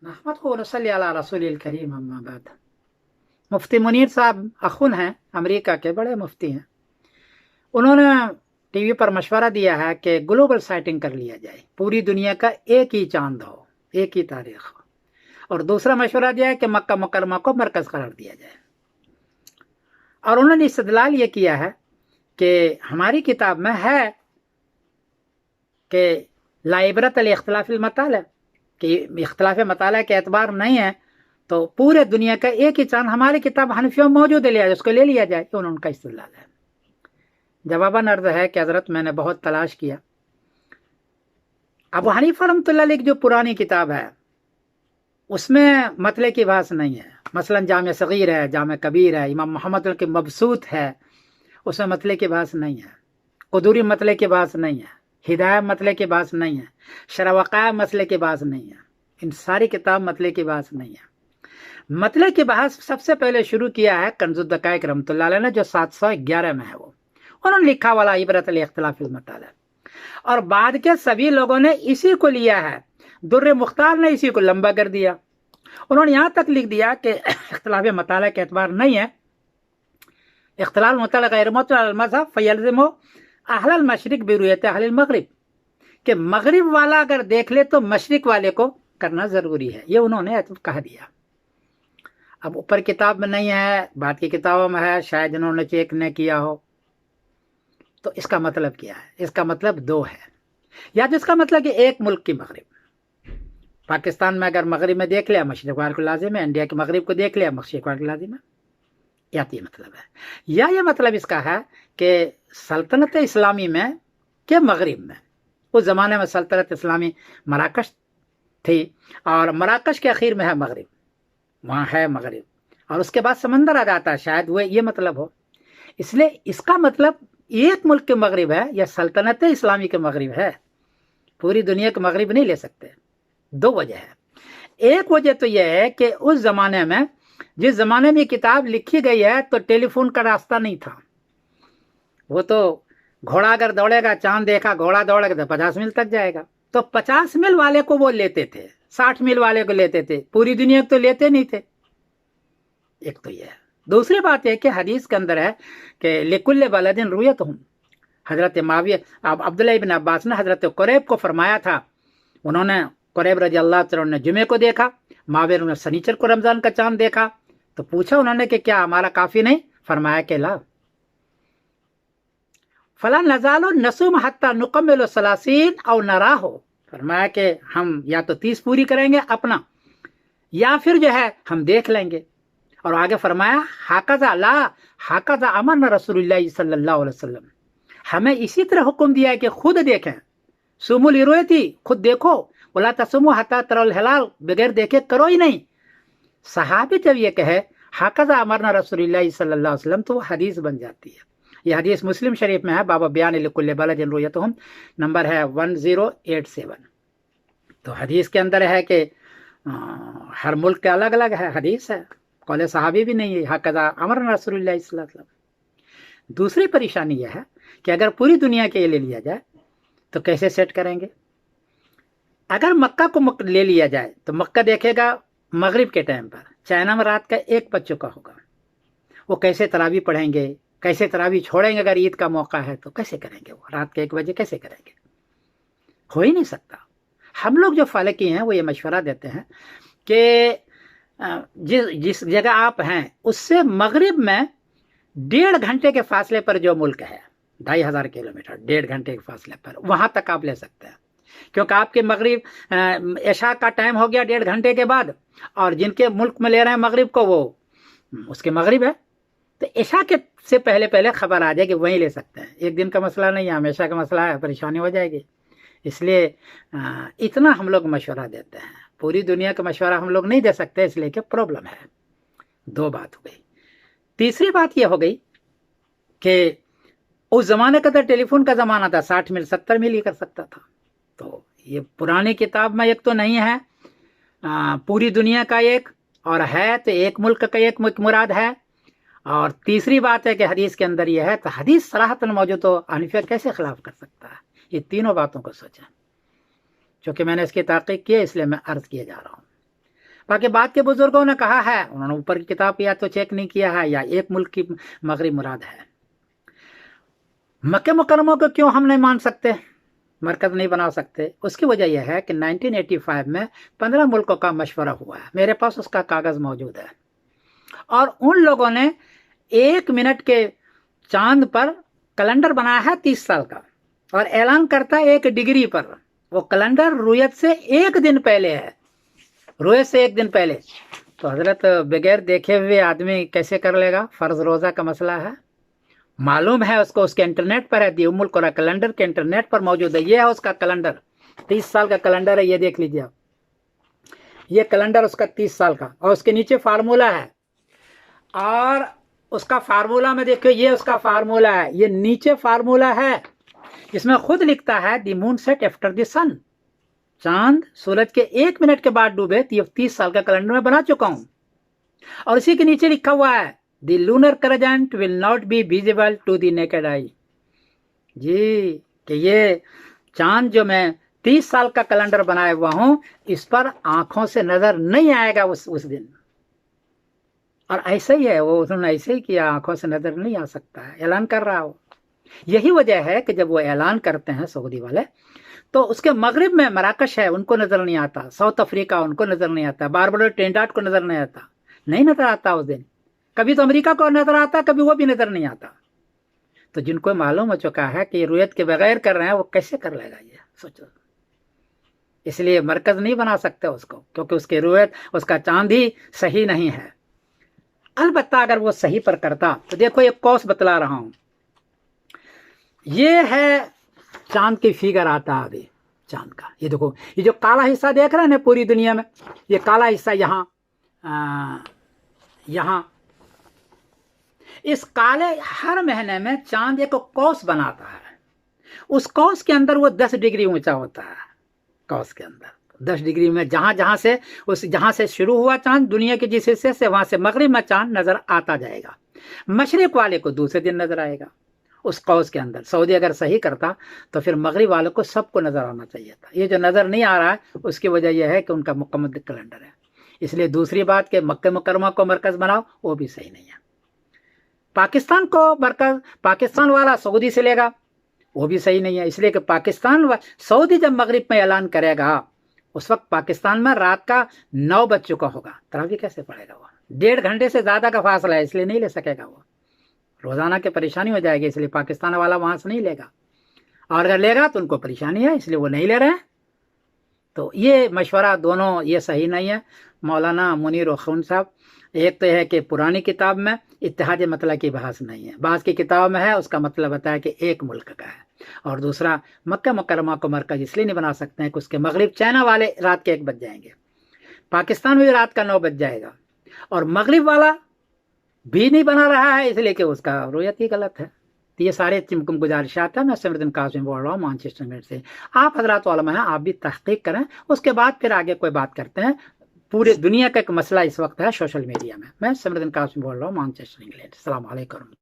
नहमदुहु व नसल्ली अला रसूलिल करीम अम्मा बाद। मुफ्ती मुनीर साहब अखुन हैं, अमेरिका के बड़े मुफ्ती हैं। उन्होंने टीवी पर मशवरा दिया है कि ग्लोबल साइटिंग कर लिया जाए, पूरी दुनिया का एक ही चांद हो, एक ही तारीख हो। और दूसरा मशवरा दिया है कि मक्का मुकरमा को मरकज करार दिया जाए। और उन्होंने इस्तदलाल ये किया है कि हमारी किताब में है कि ला इबरत अल इख्तिलाफिल मताला, कि इख्तिलाफ मताला के एतबार नहीं है, तो पूरे दुनिया का एक ही चांद हमारी किताब हनफियों में मौजूद है, लिया उसको ले लिया जाए। तो उनका इस्तदलाल है। जवाबन अर्ज है कि हजरत मैंने बहुत तलाश किया, अबू हनीफा रहमतुल्लाह अलैह की जो पुरानी किताब है उसमें मतले की बात नहीं है। मसलन जामे सगीर है, जामे कबीर है, इमाम मोहम्मद के मबसूत है, उसमें मतले की बात नहीं है। कुदूरी मतले की बात नहीं है, हिदायत मतले की बात नहीं है, शरवक़ा मसले की बात नहीं है। इन सारी किताब मतले की बात नहीं है। मतले की बहस सबसे पहले शुरू किया है कंजुद दकाइक रहमतुल्लाह अलैह ने, जो 711 में है। वो उन्होंने लिखा वाला इबरत अल इख्तिलाफिल मताला, और बाद के सभी लोगों ने इसी को लिया है। दुर्र मुख्तार ने इसी को लंबा कर दिया। उन्होंने यहाँ तक लिख दिया कि इख्तिलाफ मताला के एतबार नहीं है, इख्तिलाफ मताला गैर मज़हब फयल्ज़िमु अहलल मशरिक बिरुयत अहलिल मगरिब, कि मगरिब वाला अगर देख ले तो मशरिक वाले को करना ज़रूरी है। ये उन्होंने कह दिया। अब ऊपर किताब में नहीं है, बाद की किताबों में है, शायद इन्होंने चेक न किया हो। तो इसका मतलब क्या है? इसका मतलब दो है, या जिसका मतलब कि एक मुल्क की मगरिब, पाकिस्तान में अगर मगरिब में देख लिया मशरिक वाले को लाजिम है, इंडिया के मगरिब को देख लिया मशरिक वाले को लाजिम है, या तो ये मतलब है। या ये मतलब इसका है कि सल्तनत इस्लामी में के मगरिब में, उस ज़माने में सल्तनत इस्लामी मराकश थी, और मराकश के आखिर में है मगरिब, वहाँ है मगरिब, और उसके बाद समंदर आ जाता है, शायद वो ये मतलब हो। इसलिए इसका मतलब एक मुल्क के मगरिब है या सल्तनत इस्लामी के मगरिब है, पूरी दुनिया के मगरिब नहीं ले सकते। दो वजह है। एक वजह तो यह है कि उस जमाने में, जिस जमाने में किताब लिखी गई है, तो टेलीफोन का रास्ता नहीं था। वो तो घोड़ा अगर दौड़ेगा, चांद देखा, घोड़ा दौड़ेगा तो 50 मील तक जाएगा, तो 50 मील वाले को वो लेते थे, 60 मील वाले को लेते थे, पूरी दुनिया को तो लेते नहीं थे। एक तो यह है। दूसरी बात यह कि हदीस के अंदर है कि लिकुल्ल बलदिन रुयतहुम, हजरत माविया अब अब्दुल्लाह इब्न अब्बास ने हजरत कुरैब को फरमाया था। उन्होंने कुरैब रजी अल्लाह तआला ने जुमे को देखा, माविया ने सनीचर को रमजान का चांद देखा। तो पूछा उन्होंने कि क्या हमारा काफी नहीं? फरमाया कि ला फला नजालो नसूम हत्ता नुकम्मिलो सलासीन और नरा हो, फरमाया कि हम या तो 30 पूरी करेंगे अपना, या फिर जो है हम देख लेंगे। और आगे फरमाया हाकजा ला हाकजा अमर रसूलुल्लाह सल्लल्लाहु अलैहि वसल्लम, हमें इसी तरह हुक्म दिया है कि खुद देखें। सुमुल इरोयती, खुद देखो, बोला तसुमु हत्ता तरल हिलाल, बगैर देखे करो ही नहीं। सहाबी जब ये कहे हाकजा अमरना रसूलुल्लाह सल्लल्लाहु अलैहि वसल्लम, तो वो हदीस बन जाती है। ये हदीस मुस्लिम शरीफ में है, बाबा बयान लिकुल्ल बलदिन रुयतहुम, नंबर है 1087। तो हदीस के अंदर है कि हर मुल्क के अलग अलग है हदीस है, कौले सहाबी भी नहीं है हाकजा अमरना रसूलुल्लाह सल्लल्लाहु अलैहि वसल्लम। दूसरी परेशानी यह है कि अगर पूरी दुनिया के ले लिया जाए तो कैसे सेट करेंगे? अगर मक्का को ले लिया जाए तो मक्का देखेगा मगरिब के टाइम पर, चाइना में रात का 1 बज चुका होगा। वो कैसे तरावी पढ़ेंगे, कैसे तरावी छोड़ेंगे? अगर ईद का मौका है तो कैसे करेंगे? वो रात के 1 बजे कैसे करेंगे? हो ही नहीं सकता। हम लोग जो फालकी हैं वो ये मशवरा देते हैं कि जिस जगह आप हैं उससे मगरिब में 1.5 घंटे के फासले पर जो मुल्क है, 2500 किलोमीटर, 1.5 घंटे के फासले पर, वहां तक आप ले सकते हैं। क्योंकि आपके मगरिब ऐशा का टाइम हो गया 1.5 घंटे के बाद, और जिनके मुल्क में ले रहे हैं मगरिब को, वो उसके मगरिब है, तो ऐशा के से पहले पहले खबर आ जाएगी, वहीं ले सकते हैं। एक दिन का मसला नहीं है, हमेशा का मसला है, परेशानी हो जाएगी। इसलिए इतना हम लोग मशवरा देते हैं। पूरी दुनिया का मशवरा हम लोग नहीं दे सकते, इसलिए कि प्रॉब्लम है। 2 बात हो गई। तीसरी बात यह हो गई कि उस जमाने का तो टेलीफोन का जमाना था, 60 मील 70 मील ही कर सकता था। तो ये पुरानी किताब में एक तो नहीं है पूरी दुनिया का एक, और है तो एक मुल्क का एक मुराद है। और तीसरी बात है कि हदीस के अंदर यह है, तो हदीस सराहतन मौजूद, तो हनीफिया कैसे खिलाफ कर सकता है? ये तीनों बातों को सोचें। चूँकि मैंने इसकी तहकीक की है इसलिए मैं अर्ज किए जा रहा हूँ। باقی بعد کے بزرگوں نے کہا ہے، انہوں نے اوپر کی کتاب یا تو چیک نہیں کیا ہے یا ایک ملک کی مغرب مراد ہے۔ مکہ مکرمہ کو کیوں ہم نہیں مان سکتے، مرکز نہیں بنا سکتے؟ اس کی وجہ یہ ہے کہ 1985 میں 15 ملکوں کا مشورہ ہوا ہے، میرے پاس اس کا کاغذ موجود ہے، اور ان لوگوں نے 1 منٹ کے چاند پر کیلنڈر بنایا ہے 30 سال کا، اور اعلان کرتا ہے 1 ڈگری پر۔ وہ کیلنڈر رویت سے 1 دن پہلے ہے، رویت سے 1 دن پہلے۔ تو حضرت بغیر دیکھے ہوئے آدمی کیسے کر لے گا؟ فرض روزہ کا مسئلہ ہے، معلوم ہے اس کو، اس کے انٹرنیٹ پر ہے، دی ام القری کیلنڈر کے انٹرنیٹ پر موجود ہے، یہ ہے اس کا کیلنڈر، 30 سال کا کیلنڈر ہے، یہ دیکھ لیجیے آپ، یہ کیلنڈر اس کا 30 سال کا، اور اس کے نیچے فارمولا ہے، اور اس کا فارمولا میں دیکھو، یہ اس کا فارمولا ہے، یہ نیچے فارمولا ہے جس میں خود لکھتا ہے دی مون سیٹ after دی سن، چاند سورج کے 1 منٹ کے بعد ڈوبے، 30 سال کا کیلنڈر میں بنا چکا ہوں، اور اسی کے نیچے لکھا ہوا ہے the lunar crescent will not be visible to the naked eye, جی کہ یہ چاند جو میں 30 سال کا کیلنڈر بنائے ہوا ہوں، اس پر آنکھوں سے نظر نہیں آئے گا اس دن، اور ایسا ہی ہے، وہ انہوں نے ایسے ہی کیا، آنکھوں سے نظر نہیں آ سکتا ہے، اعلان کر رہا ہو۔ یہی وجہ ہے کہ جب وہ اعلان کرتے ہیں سعودی والے، تو اس کے مغرب میں مراکش ہے، ان کو نظر نہیں آتا، ساؤتھ افریقہ ان کو نظر نہیں آتا، بارباڈوس ٹرینیڈاڈ کو نظر نہیں آتا، نہیں نظر آتا اس دن، کبھی تو امریکہ کو نظر آتا، کبھی وہ بھی نظر نہیں آتا۔ تو جن کو معلوم ہو چکا ہے کہ یہ رویت کے بغیر کر رہے ہیں، وہ کیسے کر لے گا؟ یہ سوچو، اس لیے مرکز نہیں بنا سکتے اس کو، کیونکہ اس کی رویت، اس کا چاند ہی صحیح نہیں ہے۔ البتہ اگر وہ صحیح پر کرتا تو دیکھو ایک قوس بتلا رہا ہوں، یہ ہے چاند کی فگر آتا ابھی چاند کا، یہ دیکھو، یہ جو کالا حصہ دیکھ رہے ہیں نا پوری دنیا میں، یہ کالا حصہ یہاں اس کالے ہر مہینے میں چاند ایک قوس بناتا ہے، اس قوس کے اندر وہ 10 ڈگری اونچا ہوتا ہے، قوس کے اندر 10 ڈگری میں جہاں سے شروع ہوا چاند دنیا کے جس حصے سے، وہاں سے مغرب میں چاند نظر آتا جائے گا، مشرق والے کو دوسرے دن نظر آئے گا اس قوس کے اندر۔ سعودی اگر صحیح کرتا تو پھر مغرب والوں کو سب کو نظر آنا چاہیے تھا، یہ جو نظر نہیں آ رہا ہے اس کی وجہ یہ ہے کہ ان کا مکمل کیلنڈر ہے۔ اس لیے دوسری بات کہ مکہ مکرمہ کو مرکز بناؤ، وہ بھی صحیح نہیں ہے۔ پاکستان کو مرکز، پاکستان والا سعودی سے لے گا، وہ بھی صحیح نہیں ہے، اس لیے کہ سعودی جب مغرب میں اعلان کرے گا، اس وقت پاکستان میں رات کا 9 بج چکا ہوگا، تراویح کیسے پڑھے گا وہ؟ 1.5 گھنٹے سے زیادہ کا فاصلہ ہے، اس لیے نہیں لے سکے گا، وہ روزانہ کی پریشانی ہو جائے گی، اس لیے پاکستان والا وہاں سے نہیں لے گا، اور اگر لے گا تو ان کو پریشانی ہے، اس لیے وہ نہیں لے رہے ہیں۔ تو یہ مشورہ دونوں یہ صحیح نہیں ہے۔ مولانا منیر خون صاحب، ایک تو ہے کہ پرانی کتاب میں اتحاد مطلق کی بحث نہیں ہے، بعض کی کتاب میں ہے، اس کا مطلب بتایا کہ ایک ملک کا ہے، اور دوسرا مکہ مکرمہ کو مرکز اس لیے نہیں بنا سکتے ہیں کہ اس کے مغرب چائنا والے رات کے 1 بج جائیں گے، پاکستان میں بھی رات کا 9 بج جائے گا، اور مغرب والا بھی نہیں بنا رہا ہے، اس لیے کہ اس کا رویت ہی غلط ہے۔ تو یہ سارے چمکم گزارشات ہیں، میں سمر الدین قاسم بول رہا ہوں مانچسٹر میں سے۔ آپ حضرات علماء ہیں، آپ بھی تحقیق کریں، اس کے بعد پھر آگے کوئی بات کرتے ہیں۔ پورے دنیا کا ایک مسئلہ اس وقت ہے سوشل میڈیا میں۔ میں سمر الدین قاسم بول رہا ہوں مانچسٹر انگلینڈ۔ السلام علیکم۔